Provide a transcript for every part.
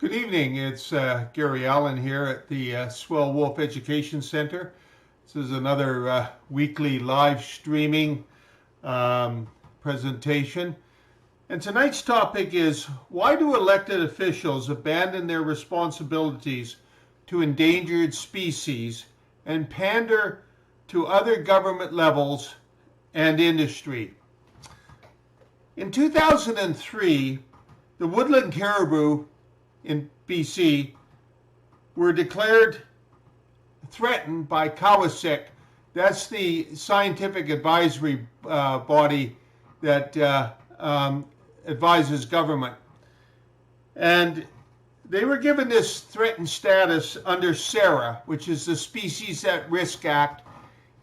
Good evening. It's Gary Allen here at the SWELL Wolf Education Center. This is another weekly live streaming presentation. And tonight's topic is, why do elected officials abandon their responsibilities to endangered species and pander to other government levels and industry? In 2003, the woodland caribou in BC were declared threatened by Kawasek. That's the scientific advisory body that advises government. And they were given this threatened status under SARA, which is the Species at Risk Act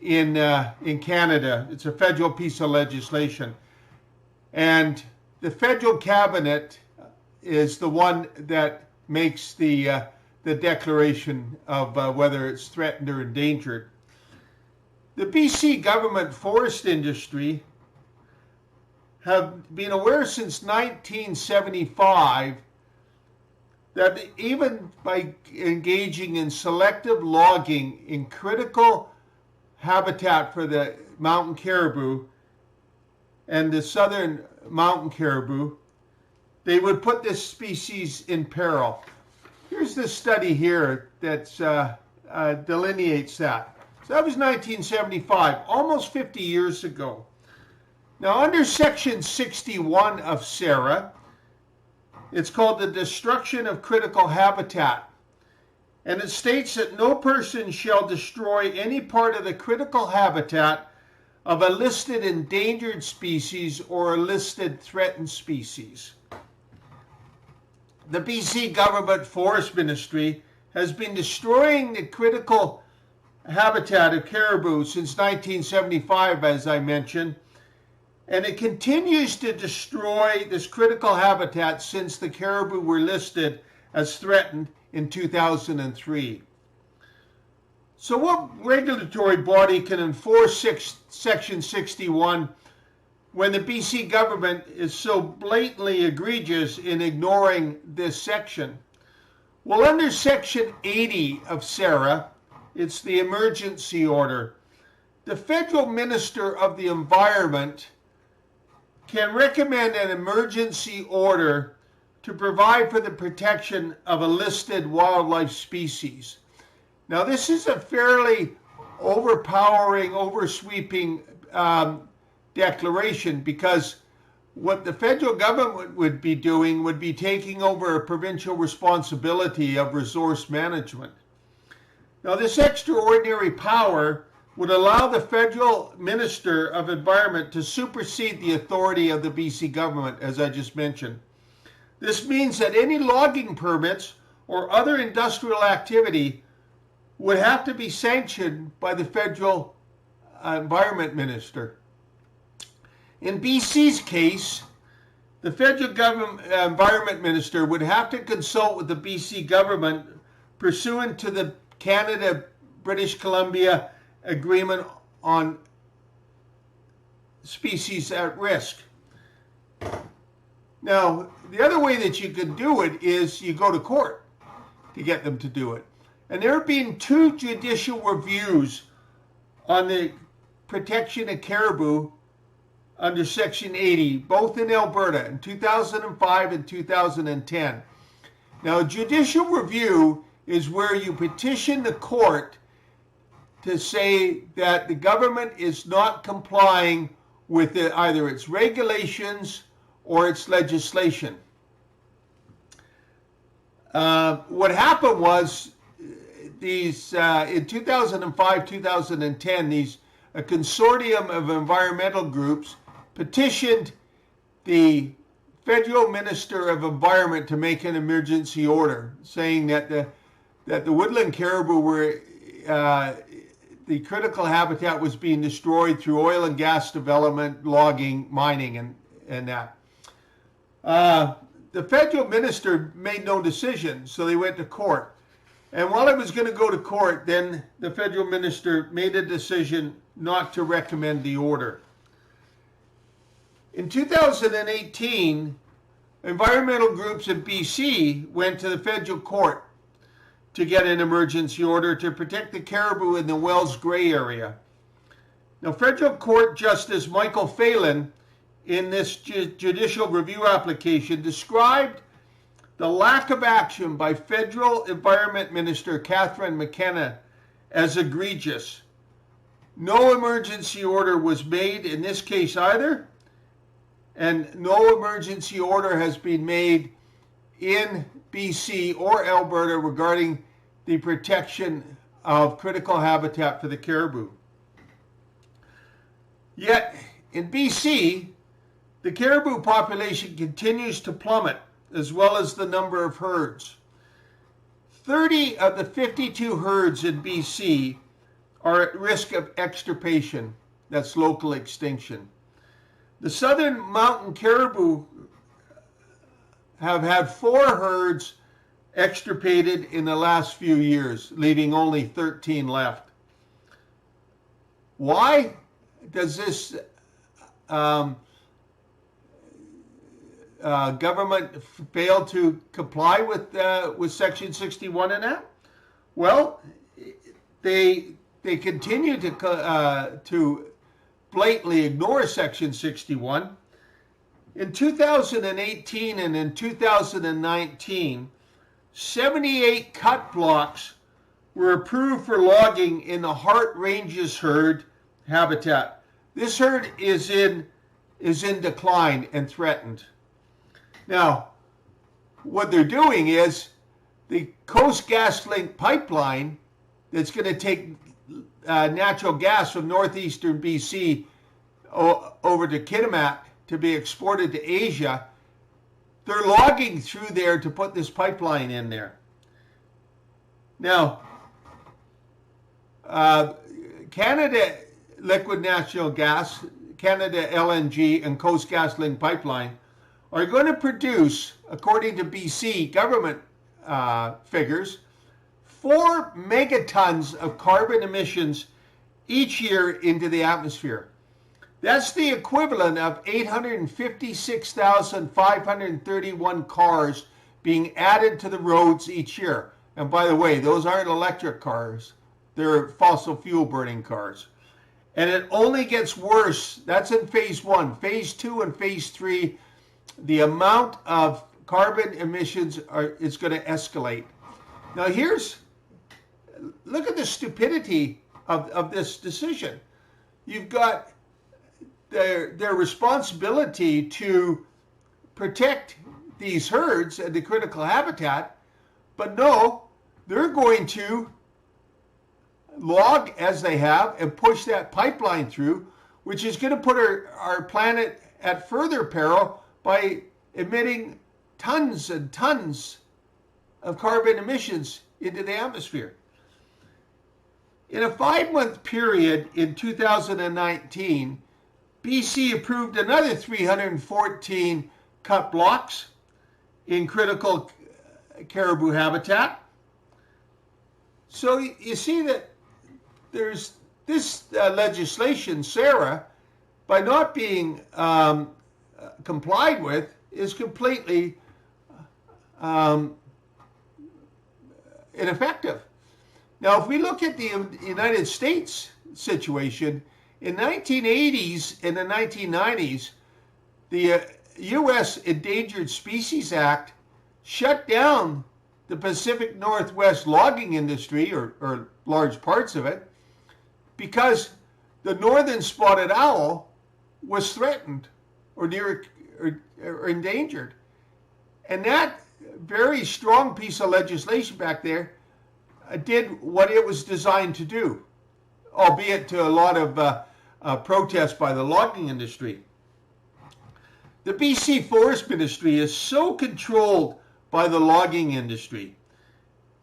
in Canada. It's a federal piece of legislation. And the federal cabinet is the one that makes the declaration of whether it's threatened or endangered. The BC government forest industry have been aware since 1975 that even by engaging in selective logging in critical habitat for the mountain caribou and the southern mountain caribou, they would put this species in peril. Here's this study here that delineates that. So that was 1975, almost 50 years ago. Now, under Section 61 of SARA, it's called the Destruction of Critical Habitat. And it states that no person shall destroy any part of the critical habitat of a listed endangered species or a listed threatened species. The BC Government Forest Ministry has been destroying the critical habitat of caribou since 1975, as I mentioned, and it continues to destroy this critical habitat since the caribou were listed as threatened in 2003. So what regulatory body can enforce Section 61 when the BC government is so blatantly egregious in ignoring this section? Well, under Section 80 of SARA, it's the emergency order. The federal minister of the environment can recommend an emergency order to provide for the protection of a listed wildlife species. Now, this is a fairly overpowering, oversweeping declaration, because what the federal government would be doing would be taking over a provincial responsibility of resource management. Now, this extraordinary power would allow the federal minister of environment to supersede the authority of the BC government, as I just mentioned. This means that any logging permits or other industrial activity would have to be sanctioned by the federal environment minister. In BC's case, the federal government environment minister would have to consult with the BC government pursuant to the Canada-British Columbia Agreement on Species at Risk. Now, the other way that you can do it is you go to court to get them to do it. And there have been 2 judicial reviews on the protection of caribou under Section 80, both in Alberta, in 2005 and 2010. Now, a judicial review is where you petition the court to say that the government is not complying with either its regulations or its legislation. What happened was these in 2005, 2010, a consortium of environmental groups petitioned the federal minister of environment to make an emergency order, saying that the woodland caribou were the critical habitat was being destroyed through oil and gas development, logging, mining, and that. The federal minister made no decision, so they went to court. And while it was going to go to court, then the federal minister made a decision not to recommend the order. In 2018, environmental groups in BC went to the federal court to get an emergency order to protect the caribou in the Wells Gray area. Now, federal court Justice Michael Phelan, in this judicial review application, described the lack of action by federal Environment Minister Catherine McKenna as egregious. No emergency order was made in this case either, and no emergency order has been made in BC or Alberta regarding the protection of critical habitat for the caribou. Yet, in BC, the caribou population continues to plummet, as well as the number of herds. 30 of the 52 herds in BC are at risk of extirpation. That's local extinction. The southern mountain caribou have had 4 herds extirpated in the last few years, leaving only 13 left. Why does this government fail to comply with Section 61 in that? Well, they continue to blatantly ignore Section 61. In 2018 and in 2019, 78 cut blocks were approved for logging in the Hart Ranges herd habitat. This herd is in decline and threatened. Now, what they're doing is the Coast Gas Link pipeline that's going to take natural gas from northeastern BC over to Kitimat to be exported to Asia. They're logging through there to put this pipeline in there. Now, Canada Liquid Natural Gas, Canada LNG, and Coast Gas Link pipeline are going to produce, according to BC government figures, 4 megatons of carbon emissions each year into the atmosphere. That's the equivalent of 856,531 cars being added to the roads each year. And by the way, those aren't electric cars. They're fossil fuel burning cars. And it only gets worse. That's in phase 1. Phase 2 and phase 3, the amount of carbon emissions is going to escalate. Now look at the stupidity of this decision. You've got their responsibility to protect these herds and the critical habitat, but no, they're going to log as they have and push that pipeline through, which is going to put our planet at further peril by emitting tons and tons of carbon emissions into the atmosphere. In a 5-month period in 2019, BC approved another 314 cut blocks in critical caribou habitat. So you see that there's this legislation, Sarah, by not being complied with, is completely ineffective. Now, if we look at the United States situation, in 1980s and the 1990s, the U.S. Endangered Species Act shut down the Pacific Northwest logging industry, or large parts of it, because the northern spotted owl was threatened or endangered. And that very strong piece of legislation back there did what it was designed to do, albeit to a lot of protest by the logging industry. The BC Forest Ministry is so controlled by the logging industry.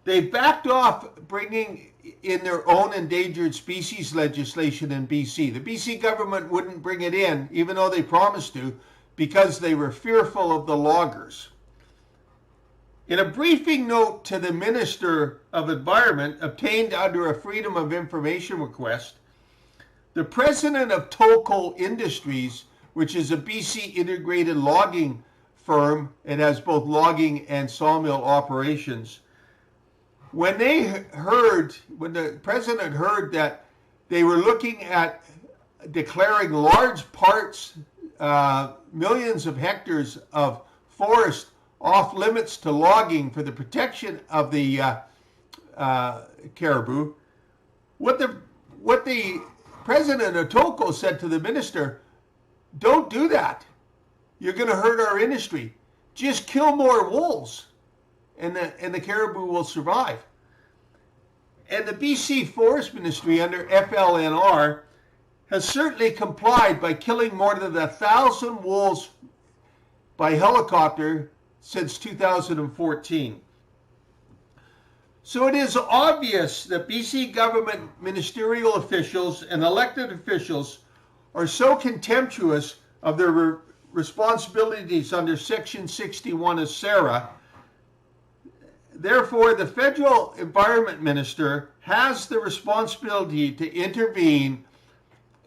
They backed off bringing in their own endangered species legislation in BC. The BC government wouldn't bring it in, even though they promised to, because they were fearful of the loggers. In a briefing note to the Minister of Environment obtained under a Freedom of Information request, the president of Toll Industries, which is a BC integrated logging firm. It has both logging and sawmill operations. When the president heard that they were looking at declaring large parts, millions of hectares of forest off limits to logging for the protection of the caribou, what the President Otoko said to the minister, don't do that. You're going to hurt our industry. Just kill more wolves, and the caribou will survive. And the BC Forest Ministry under FLNR has certainly complied by killing more than 1,000 wolves by helicopter since 2014. So it is obvious that BC government ministerial officials and elected officials are so contemptuous of their responsibilities under Section 61 of SARA. Therefore, the federal environment minister has the responsibility to intervene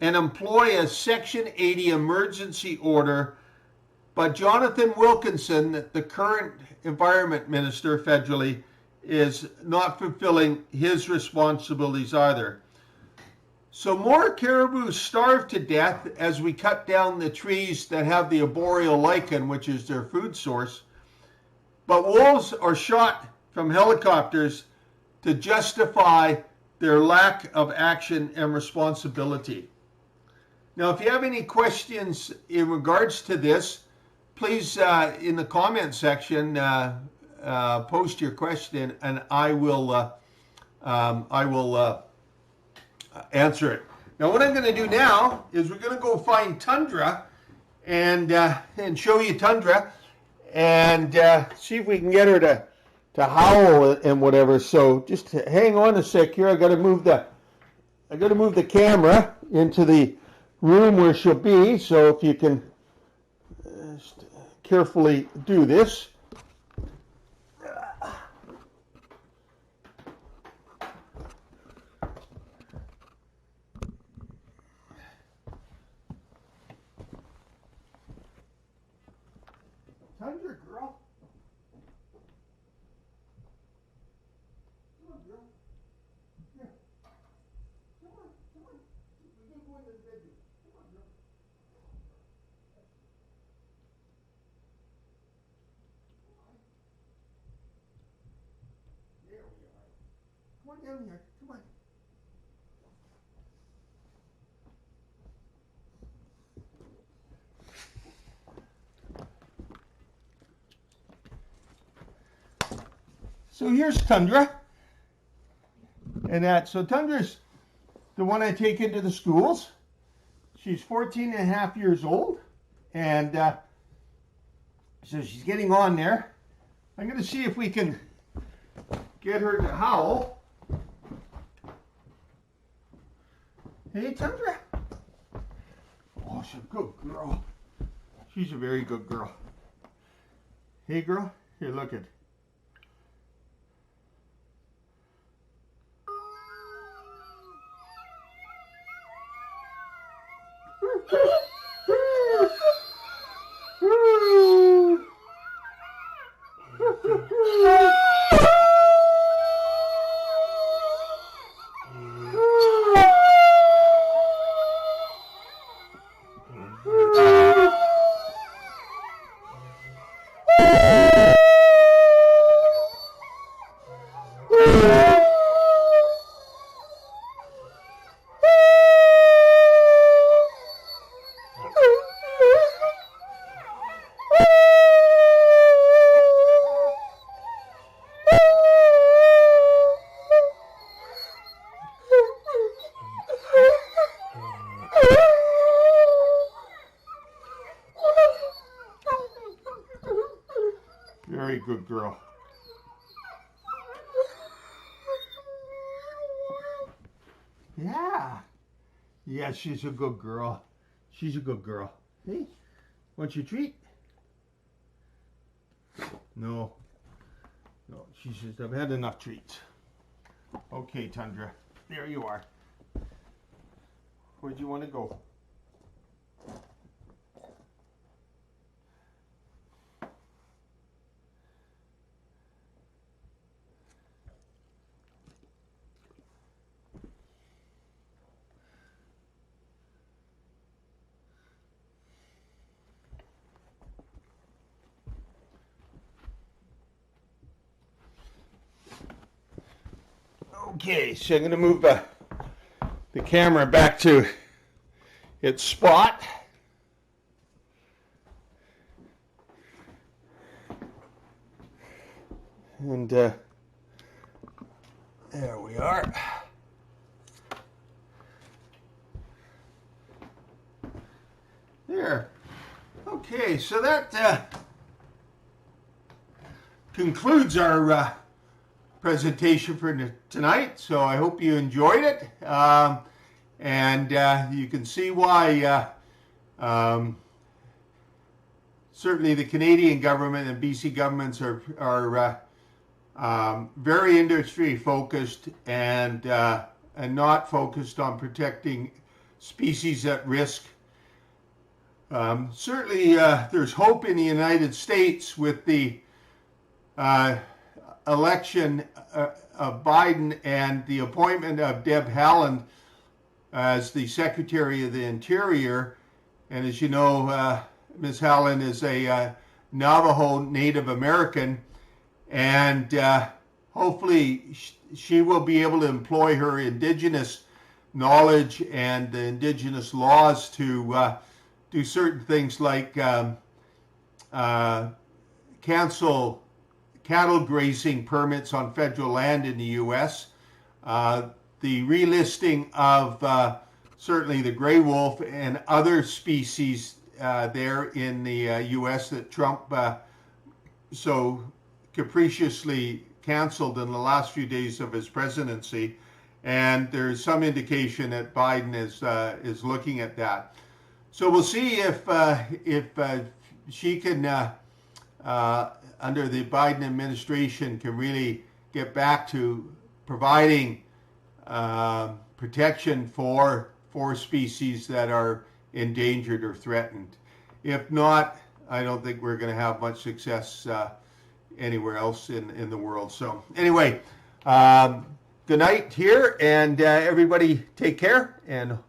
and employ a Section 80 emergency order, but Jonathan Wilkinson, the current environment minister federally, is not fulfilling his responsibilities either. So more caribou starve to death as we cut down the trees that have the arboreal lichen, which is their food source, but wolves are shot from helicopters to justify their lack of action and responsibility. Now, if you have any questions in regards to this, please, in the comment section, post your question, and I will answer it. Now, what I'm going to do now is we're going to go find Tundra and show you Tundra and see if we can get her to howl and whatever. So just hang on a sec here. I got to move the camera into the room where she'll be. So if you can carefully do this. Tundra, girl. Come on, girl. Here. Come on. We're going to go into the bedroom. Come on, girl. There we are. Come on down here. Come on. So here's Tundra, and so Tundra's the one I take into the schools. She's 14 and a half years old, and so she's getting on there. I'm going to see if we can get her to howl. Hey, Tundra. Oh, she's a good girl. She's a very good girl. Hey, girl. Here, look at. Very good girl. Yeah. Yeah, she's a good girl. She's a good girl. Hey, want your treat? No. No, she says, I've had enough treats. Okay, Tundra. There you are. Where'd you want to go? Okay, so I'm going to move the camera back to its spot. And there we are. There. Okay, so that concludes our presentation for tonight. So I hope you enjoyed it. And you can see why certainly the Canadian government and BC governments are very industry focused and not focused on protecting species at risk. Certainly there's hope in the United States with the election of Biden and the appointment of Deb Haaland as the Secretary of the Interior. And as you know, Ms. Haaland is a Navajo Native American, and hopefully she will be able to employ her indigenous knowledge and the indigenous laws to do certain things like cancel cattle grazing permits on federal land in the U.S., the relisting of certainly the gray wolf and other species there in the U.S. that Trump so capriciously canceled in the last few days of his presidency. And there's some indication that Biden is looking at that. So we'll see if she can, under the Biden administration, can really get back to providing protection for species that are endangered or threatened. If not, I don't think we're going to have much success anywhere else in the world. So anyway, good night here, and everybody take care, and